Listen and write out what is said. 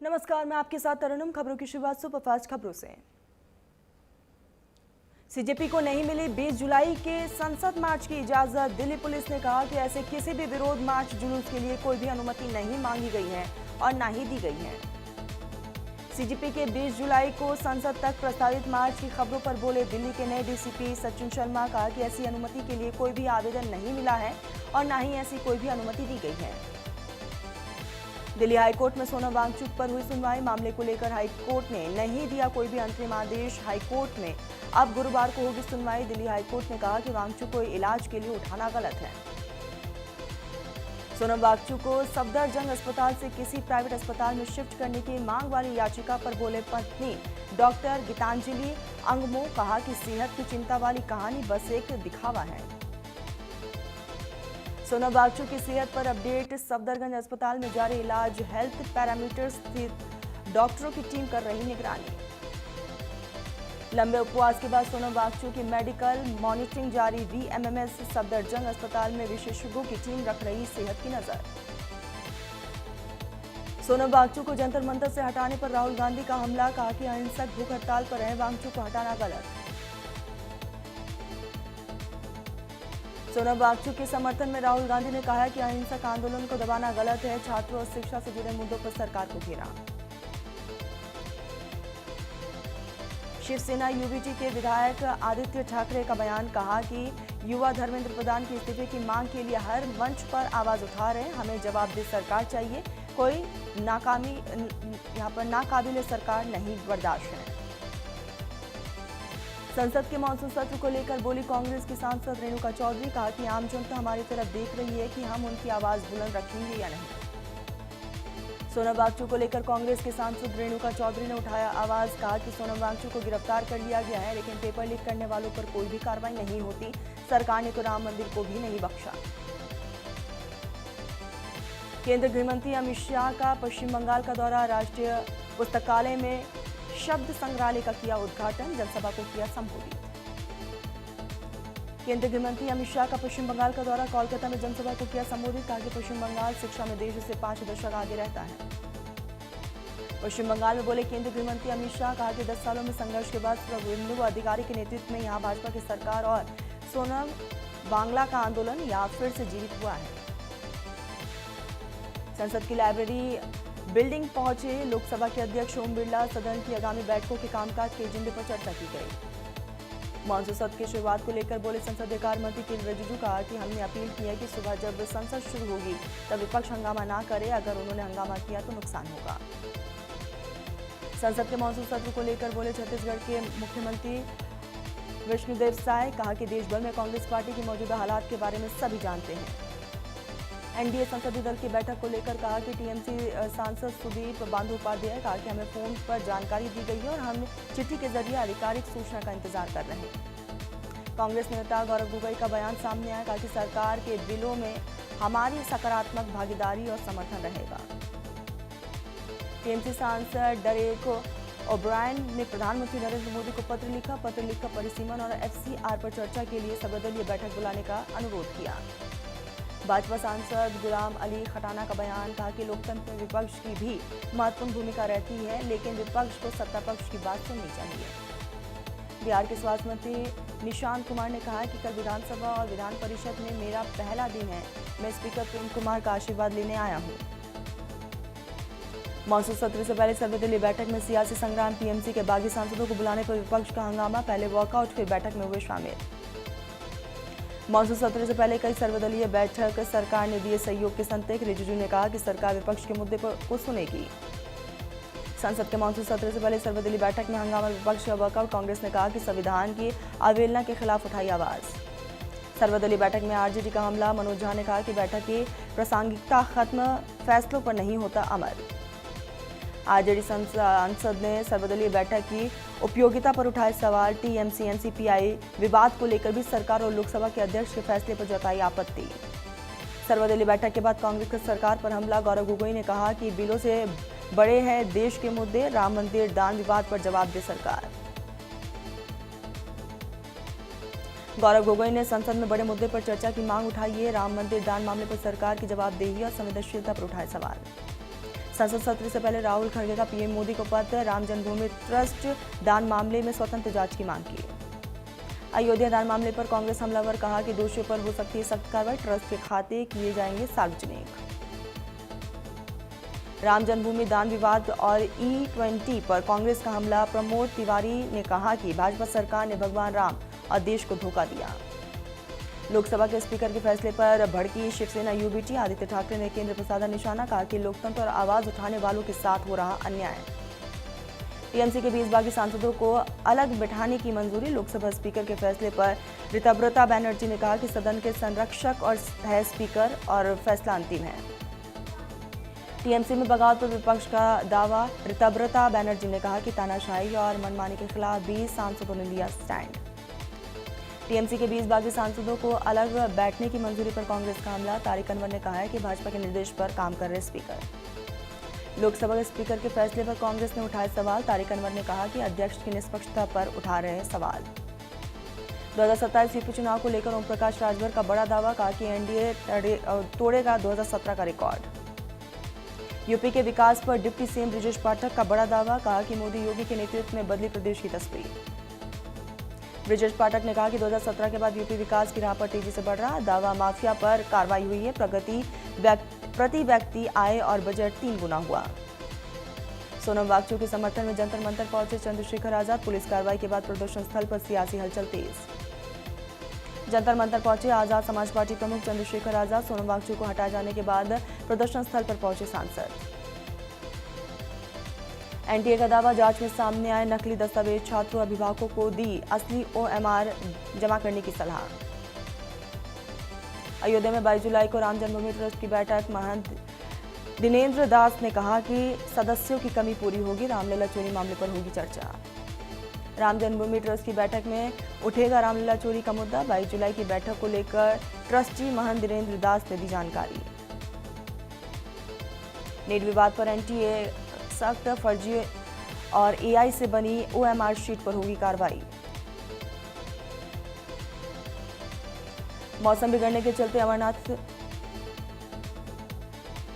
नमस्कार, मैं आपके साथ तरन्नुम। खबरों की शुरुआत सुपरफास्ट खबरों से। सीजेपी को नहीं मिली 20 जुलाई के संसद मार्च की इजाजत। दिल्ली पुलिस ने कहा कि ऐसे किसी भी विरोध मार्च जुलूस के लिए कोई भी अनुमति नहीं मांगी गई है और ना ही दी गई है। सीजेपी के 20 जुलाई को संसद तक प्रस्तावित मार्च की खबरों पर बोले दिल्ली के नए डीसीपी सचिन शर्मा। कहा कि ऐसी अनुमति के लिए कोई भी आवेदन नहीं मिला है और ना ही ऐसी कोई भी अनुमति दी गई है। दिल्ली हाईकोर्ट में सोनम वांगचुक पर हुई सुनवाई। मामले को लेकर हाईकोर्ट ने नहीं दिया कोई भी अंतरिम आदेश। हाईकोर्ट में अब गुरुवार को होगी सुनवाई। दिल्ली हाईकोर्ट ने कहा कि वांगचुक को इलाज के लिए उठाना गलत है। सोनम वांगचुक को सफदरजंग अस्पताल से किसी प्राइवेट अस्पताल में शिफ्ट करने की मांग वाली याचिका पर बोले पत्नी डॉक्टर गीतांजलि अंगमो। कहा कि सेहत की चिंता वाली कहानी बस एक दिखावा है। सोनम वांगचुक की सेहत पर अपडेट। सफदरजंग अस्पताल में जारी इलाज। हेल्थ पैरामीटर्स स्थित डॉक्टरों की टीम कर रही निगरानी। लंबे उपवास के बाद सोनम वांगचुक की मेडिकल मॉनिटरिंग जारी। वीएमएमएस सफदरजंग अस्पताल में विशेषज्ञों की टीम रख रही सेहत की नजर। सोनम वांगचुक को जंतर मंतर से हटाने पर राहुल गांधी का हमला। कहा कि अहिंसक भूख हड़ताल पर रहे वांगचुक को हटाना गलत। सोनम वांगचुक के समर्थन में राहुल गांधी ने कहा कि अहिंसक आंदोलन को दबाना गलत है। छात्रों और शिक्षा से जुड़े मुद्दों पर सरकार को घेरा। शिवसेना यूबीटी के विधायक आदित्य ठाकरे का बयान। कहा कि युवा धर्मेंद्र प्रधान की इस्तीफे की मांग के लिए हर मंच पर आवाज उठा रहे हैं। हमें जवाबदेह सरकार चाहिए। कोई नाकामी यहाँ पर नाकाबिले सरकार नहीं बर्दाश्त है। संसद के मानसून सत्र को लेकर बोली कांग्रेस की सांसद रेणुका चौधरी। कहा कि आम जनता हमारी तरफ देख रही है कि हम उनकी आवाज बुलंद रखेंगे या नहीं। सोनम वांगचुक को लेकर कांग्रेस के सांसद रेणुका चौधरी ने उठाया आवाज। कहा कि सोनम वांगचुक को गिरफ्तार कर लिया गया है, लेकिन पेपर लीक करने वालों पर कोई भी कार्रवाई नहीं होती। सरकार ने तो राम मंदिर को भी नहीं बख्शा। केंद्रीय गृह मंत्री अमित शाह का पश्चिम बंगाल का दौरा। राष्ट्रीय पुस्तकालय में शब्द संग्रहालय का किया उद्घाटन। जनसभा को किया संबोधित। केंद्रीय गृह मंत्री अमित शाह का पश्चिम बंगाल का दौरा। कोलकाता में जनसभा को किया संबोधित। कहा कि पश्चिम बंगाल शिक्षा में देश से 5 दशक आगे रहता है। पश्चिम बंगाल में बोले केंद्रीय गृह मंत्री अमित शाह। कहा कि 10 सालों में संघर्ष के बाद शुभेंदु अधिकारी के नेतृत्व में यहां भाजपा की सरकार और सोनम बांग्ला का आंदोलन यहां फिर से जीवित हुआ है। संसद की लाइब्रेरी बिल्डिंग पहुंचे लोकसभा के अध्यक्ष ओम बिरला। सदन की आगामी बैठकों के कामकाज के एजेंडे पर चर्चा की गई। मानसून सत्र की शुरुआत को लेकर बोले संसदीय कार्य मंत्री किरेन रिजिजू। कहा कि हमने अपील की है कि सुबह जब संसद शुरू होगी तब विपक्ष हंगामा ना करे। अगर उन्होंने हंगामा किया तो नुकसान होगा। संसद के मानसून सत्र को लेकर बोले छत्तीसगढ़ के मुख्यमंत्री विष्णुदेव साय। कहा कि देश भर में कांग्रेस पार्टी की मौजूदा हालात के बारे में सभी जानते हैं। एनडीए संसदीय दल की बैठक को लेकर कहा कि टीएमसी सांसद सुदीप बंदोपाध्याय। कहा कि हमें फोन पर जानकारी दी गई है और हम चिट्ठी के जरिए आधिकारिक सूचना का इंतजार कर रहे हैं। कांग्रेस नेता गौरव गोगोई का बयान सामने आया। कहा कि सरकार के बिलों में हमारी सकारात्मक भागीदारी और समर्थन रहेगा। टीएमसी सांसद डेरेक ओब्रायन ने प्रधानमंत्री नरेंद्र मोदी को पत्र लिखा। पत्र लिखकर परिसीमन और एफसीआर पर चर्चा के लिए सर्वदलीय बैठक बुलाने का अनुरोध किया। भाजपा सांसद गुलाम अली खटाना का बयान। कहा कि लोकतंत्र में विपक्ष की भी महत्वपूर्ण भूमिका रहती है, लेकिन विपक्ष को सत्ता पक्ष की बात सुननी चाहिए। बिहार के स्वास्थ्य मंत्री निशांत कुमार ने कहा कि कल विधानसभा और विधान परिषद में मेरा पहला दिन है। मैं स्पीकर प्रेम कुमार का आशीर्वाद लेने आया हूँ। मानसून सत्र से पहले सर्वदलीय बैठक में सियासी संग्राम। टीएमसी के बागी सांसदों को बुलाने पर विपक्ष का हंगामा। पहले वॉकआउट, फिर बैठक में हुए शामिल। मानसून सत्र से पहले कई सर्वदलीय बैठक। सरकार ने दिए सहयोग के संकेत। रिजिजू ने कहा कि सरकार विपक्ष के मुद्दे को सुनेगी। संसद के मानसून सत्र से पहले सर्वदलीय बैठक में हंगामा, विपक्ष का वर्कआउट। कांग्रेस ने कहा कि संविधान की अवहेलना के खिलाफ उठाई आवाज। सर्वदलीय बैठक में आरजेडी का हमला। मनोज झा ने कहा कि बैठक की प्रासंगिकता खत्म, फैसलों पर नहीं होता अमल। आरजेडी सांसद ने सर्वदलीय बैठक की उपयोगिता पर उठाए सवाल। टीएमसी एनसीपीआई विवाद को लेकर भी सरकार और लोकसभा के अध्यक्ष के फैसले पर जताई आपत्ति। सर्वदलीय बैठक के बाद कांग्रेस की सरकार पर हमला। गौरव गोगोई ने कहा कि बिलों से बड़े हैं देश के मुद्दे। राम मंदिर दान विवाद पर जवाब दे सरकार। गौरव गोगोई ने संसद में बड़े मुद्दे पर चर्चा की मांग उठाई है। राम मंदिर दान मामले पर सरकार की जवाबदेही और संवेदनशीलता पर उठाए सवाल। संसद सत्र से पहले राहुल खड़गे का पीएम मोदी को पत्र, राम जन्मभूमि ट्रस्ट दान मामले में स्वतंत्र जांच की मांग की। अयोध्या दान मामले पर कांग्रेस हमलावर, कहा कि दोषियों पर हो सकती है सख्त कार्रवाई, ट्रस्ट के खाते किए जाएंगे सार्वजनिक। राम जन्मभूमि दान विवाद और E20 पर कांग्रेस का हमला, प्रमोद तिवारी ने कहा कि भाजपा सरकार ने भगवान राम और देश को धोखा दिया। लोकसभा के स्पीकर के फैसले पर भड़की शिवसेना यूबीटी, आदित्य ठाकरे ने केंद्र पर साधा निशाना, कहा कि लोकतंत्र और आवाज उठाने वालों के साथ हो रहा अन्याय। टीएमसी के 20 बागी सांसदों को अलग बैठाने की मंजूरी, लोकसभा स्पीकर के फैसले पर ऋतव्रता बैनर्जी ने कहा कि सदन के संरक्षक और है स्पीकर और फैसला अंतिम है। टीएमसी में बगावत पर विपक्ष का दावा, ऋतव्रता बैनर्जी ने कहा कि तानाशाही और मनमानी के खिलाफ 20 सांसदों ने लिया स्टैंड। टीएमसी के 20 बागी सांसदों को अलग बैठने की मंजूरी पर कांग्रेस का हमला, तारिक अनवर ने कहा है कि भाजपा के निर्देश पर काम कर रहे स्पीकर। लोकसभा के स्पीकर के फैसले पर कांग्रेस ने उठाए सवाल, तारिक अनवर ने कहा कि अध्यक्ष की निष्पक्षता पर उठा रहे सवाल। 2027 यूपी चुनाव को लेकर ओम प्रकाश राजभर का बड़ा दावा, कहा कि एनडीए तोड़ेगा 2017 का रिकॉर्ड। यूपी के विकास पर डिप्टी सीएम ब्रिजेश पाठक का बड़ा दावा, कहा कि मोदी योगी के नेतृत्व में बदली प्रदेश की तस्वीर। ब्रिजेश पाठक ने कहा कि 2017 के बाद यूपी विकास की राह पर तेजी से बढ़ रहा, दावा माफिया पर कार्रवाई हुई है, प्रति व्यक्ति आय और बजट 3 गुना हुआ। सोनम वांगचुक के समर्थन में जंतर मंतर पहुंचे चंद्रशेखर आजाद, पुलिस कार्रवाई के बाद प्रदर्शन स्थल पर सियासी हलचल तेज। जंतर मंतर पहुंचे आजाद समाज पार्टी प्रमुख चंद्रशेखर आजाद, सोनम वांगचुक को हटाए जाने के बाद प्रदर्शन स्थल पर पहुंचे सांसद। एनटीए का दावा, जांच में सामने आए नकली दस्तावेज, छात्रों अभिभावकों को दी असली ओएमआर जमा करने की सलाह। अयोध्या में 22 जुलाई को राम जन्मभूमि ट्रस्ट की बैठक, महंत दिनेंद्र दास ने कहा कि सदस्यों की कमी पूरी होगी, रामलला चोरी मामले पर होगी चर्चा। राम जन्मभूमि ट्रस्ट की बैठक में उठेगा रामलला चोरी का मुद्दा, 22 जुलाई की बैठक को लेकर ट्रस्टी महंत दिनेंद्र दास ने दी जानकारी। नीट विवाद पर एनटीए सख्त, फर्जी और एआई से बनी ओएमआर शीट पर होगी कार्रवाई। मौसम बिगड़ने के चलते अमरनाथ